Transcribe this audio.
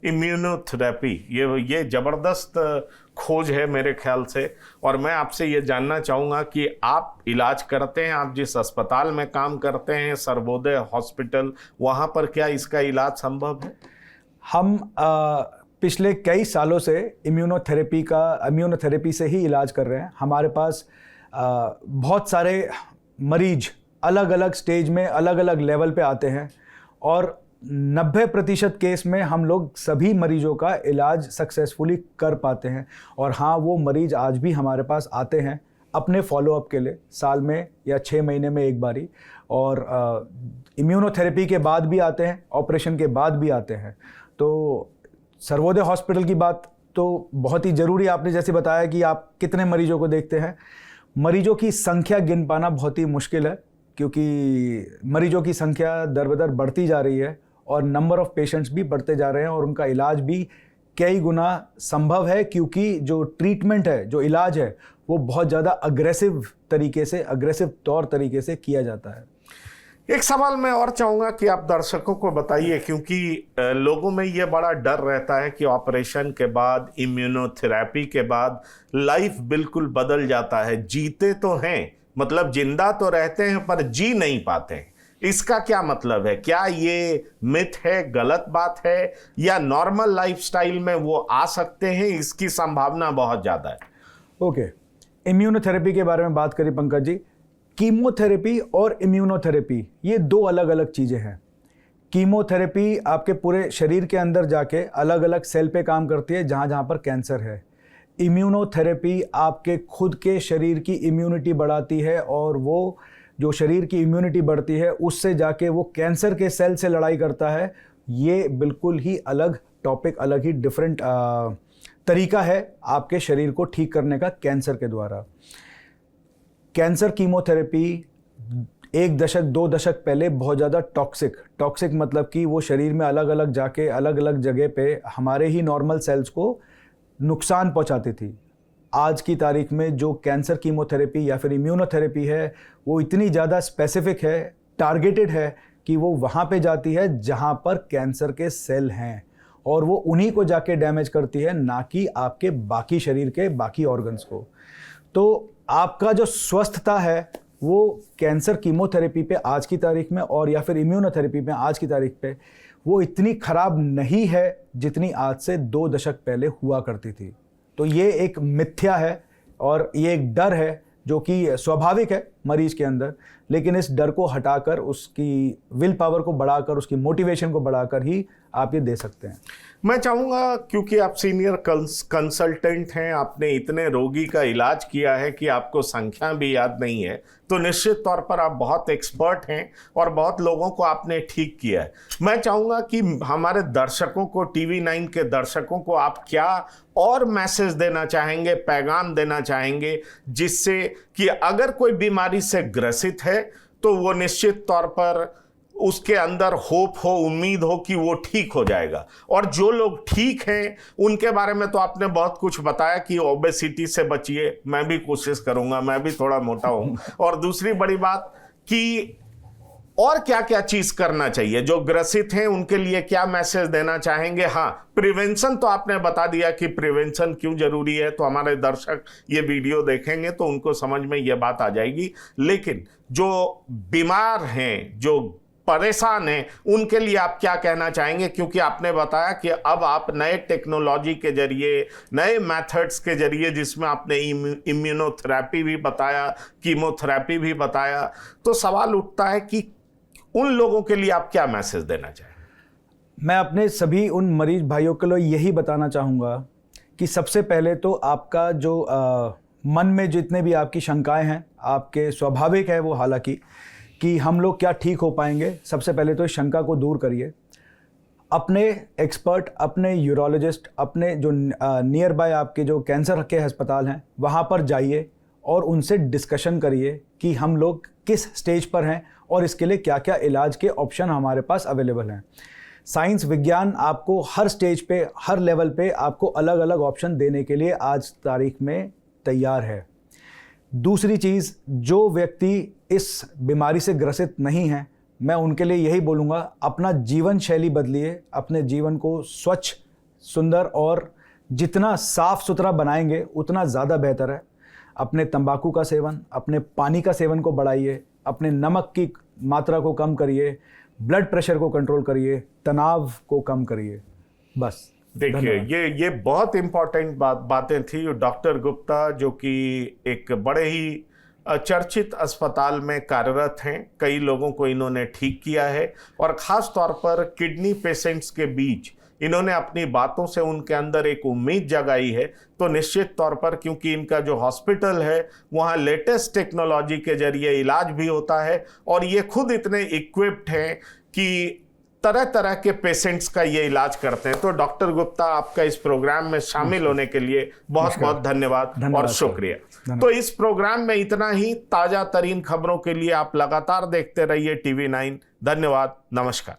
Immunotherapy, ये ज़बरदस्त खोज है मेरे ख्याल से। और मैं आपसे ये जानना चाहूँगा कि आप इलाज करते हैं, आप जिस अस्पताल में काम करते हैं सर्वोदय हॉस्पिटल, वहाँ पर क्या इसका इलाज संभव है? हम पिछले कई सालों से इम्यूनोथेरेपी से ही इलाज कर रहे हैं। हमारे पास बहुत सारे मरीज अलग अलग स्टेज में अलग अलग लेवल पे आते हैं और 90% केस में हम लोग सभी मरीजों का इलाज सक्सेसफुली कर पाते हैं। और हाँ, वो मरीज आज भी हमारे पास आते हैं अपने फॉलोअप के लिए, साल में या 6 महीने में एक बारी, और इम्यूनोथेरेपी के बाद भी आते हैं, ऑपरेशन के बाद भी आते हैं। तो सर्वोदय हॉस्पिटल की बात तो बहुत ही ज़रूरी, आपने जैसे बताया कि आप कितने मरीजों को देखते हैं। मरीजों की संख्या गिन पाना बहुत ही मुश्किल है, क्योंकि मरीजों की संख्या दर बदर बढ़ती जा रही है और नंबर ऑफ़ पेशेंट्स भी बढ़ते जा रहे हैं, और उनका इलाज भी कई गुना संभव है, क्योंकि जो ट्रीटमेंट है, जो इलाज है, वो बहुत ज़्यादा अग्रेसिव तौर तरीके से किया जाता है। एक सवाल मैं और चाहूँगा कि आप दर्शकों को बताइए, क्योंकि लोगों में ये बड़ा डर रहता है कि ऑपरेशन के बाद, इम्यूनोथेरेपी के बाद लाइफ बिल्कुल बदल जाता है। जीते तो हैं, मतलब जिंदा तो रहते हैं पर जी नहीं पाते हैं। इसका क्या मतलब है? क्या ये मिथ है, गलत बात है, या नॉर्मल लाइफस्टाइल में वो आ सकते हैं? इसकी संभावना बहुत ज़्यादा है। ओके, इम्यूनोथेरेपी के बारे में बात करें पंकज जी। कीमोथेरेपी और इम्यूनोथेरेपी ये दो अलग अलग चीज़ें हैं। कीमोथेरेपी आपके पूरे शरीर के अंदर जाके अलग अलग सेल पे काम करती है जहाँ जहाँ पर कैंसर है। इम्यूनोथेरेपी आपके खुद के शरीर की इम्यूनिटी बढ़ाती है, और वो जो शरीर की इम्यूनिटी बढ़ती है उससे जाके वो कैंसर के सेल से लड़ाई करता है। ये बिल्कुल ही अलग टॉपिक, अलग ही डिफरेंट तरीका है आपके शरीर को ठीक करने का कैंसर के द्वारा। कैंसर कीमोथेरेपी 1 दशक 2 दशक पहले बहुत ज़्यादा टॉक्सिक मतलब कि वो शरीर में अलग अलग जाके अलग अलग जगह पे हमारे ही नॉर्मल सेल्स को नुकसान पहुंचाती थी। आज की तारीख में जो कैंसर कीमोथेरेपी या फिर इम्यूनोथेरेपी है, वो इतनी ज़्यादा स्पेसिफिक है, टारगेटेड है, कि वो वहाँ पे जाती है जहाँ पर कैंसर के सेल हैं, और वो उन्हीं को जाके डैमेज करती है, ना कि आपके बाकी शरीर के बाकी ऑर्गन्स को। तो आपका जो स्वस्थता है वो कैंसर कीमोथेरेपी पे आज की तारीख में, और या फिर इम्यूनोथेरेपी पे आज की तारीख पे, वो इतनी ख़राब नहीं है जितनी आज से 2 दशक पहले हुआ करती थी। तो ये एक मिथ्या है और ये एक डर है जो कि स्वाभाविक है मरीज के अंदर, लेकिन इस डर को हटाकर, उसकी विल पावर को बढ़ाकर, उसकी मोटिवेशन को बढ़ाकर ही आप ये दे सकते हैं। मैं चाहूँगा, क्योंकि आप सीनियर कंसल्टेंट हैं, आपने इतने रोगी का इलाज किया है कि आपको संख्या भी याद नहीं है, तो निश्चित तौर पर आप बहुत एक्सपर्ट हैं और बहुत लोगों को आपने ठीक किया है। मैं चाहूँगा कि हमारे दर्शकों को, TV9 के दर्शकों को आप क्या और मैसेज देना चाहेंगे, पैगाम देना चाहेंगे, जिससे कि अगर कोई बीमारी से ग्रसित है तो वो निश्चित तौर पर उसके अंदर होप हो, उम्मीद हो कि वो ठीक हो जाएगा। और जो लोग ठीक हैं उनके बारे में तो आपने बहुत कुछ बताया कि ओबेसिटी से बचिए, मैं भी कोशिश करूंगा, मैं भी थोड़ा मोटा हूं। और दूसरी बड़ी बात कि और क्या क्या चीज करना चाहिए, जो ग्रसित हैं उनके लिए क्या मैसेज देना चाहेंगे? हाँ, प्रिवेंशन तो आपने बता दिया कि प्रिवेंशन क्यों जरूरी है, तो हमारे दर्शक ये वीडियो देखेंगे तो उनको समझ में ये बात आ जाएगी। लेकिन जो बीमार हैं, जो परेशान हैं, उनके लिए आप क्या कहना चाहेंगे? क्योंकि आपने बताया कि अब आप नए टेक्नोलॉजी के जरिए, नए मेथड्स के जरिए, जिसमें आपने इम्यूनोथेरेपी भी बताया, कीमोथेरेपी भी बताया, तो सवाल उठता है कि उन लोगों के लिए आप क्या मैसेज देना चाहेंगे? मैं अपने सभी उन मरीज भाइयों के लिए यही बताना चाहूँगा कि सबसे पहले तो आपका जो मन में जितने भी आपकी शंकाएं हैं, आपके स्वाभाविक है वो, हालांकि कि हम लोग क्या ठीक हो पाएंगे, सबसे पहले तो इस शंका को दूर करिए। अपने एक्सपर्ट, अपने यूरोलॉजिस्ट, अपने जो नियर बाय आपके जो कैंसर के अस्पताल हैं वहाँ पर जाइए और उनसे डिस्कशन करिए कि हम लोग किस स्टेज पर हैं और इसके लिए क्या क्या इलाज के ऑप्शन हमारे पास अवेलेबल हैं। साइंस, विज्ञान आपको हर स्टेज पे, हर लेवल पे आपको अलग अलग ऑप्शन देने के लिए आज तारीख में तैयार है। दूसरी चीज़, जो व्यक्ति इस बीमारी से ग्रसित नहीं है, मैं उनके लिए यही बोलूँगा, अपना जीवन शैली बदलिए, अपने जीवन को स्वच्छ सुंदर और जितना साफ सुथरा बनाएंगे उतना ज़्यादा बेहतर है। अपने तंबाकू का सेवन, अपने पानी का सेवन को बढ़ाइए, अपने नमक की मात्रा को कम करिए, ब्लड प्रेशर को कंट्रोल करिए, तनाव को कम करिए। बस देखिए, ये बहुत इंपॉर्टेंट बातें थी। डॉक्टर गुप्ता जो कि एक बड़े ही चर्चित अस्पताल में कार्यरत हैं, कई लोगों को इन्होंने ठीक किया है और ख़ास तौर पर किडनी पेशेंट्स के बीच इन्होंने अपनी बातों से उनके अंदर एक उम्मीद जगाई है। तो निश्चित तौर पर, क्योंकि इनका जो हॉस्पिटल है वहाँ लेटेस्ट टेक्नोलॉजी के जरिए इलाज भी होता है और ये खुद इतने इक्विप्ड हैं कि तरह तरह के पेशेंट्स का ये इलाज करते हैं। तो डॉक्टर गुप्ता, आपका इस प्रोग्राम में शामिल होने के लिए बहुत बहुत धन्यवाद और शुक्रिया। तो इस प्रोग्राम में इतना ही। ताजा तरीन खबरों के लिए आप लगातार देखते रहिए TV9। धन्यवाद, नमस्कार।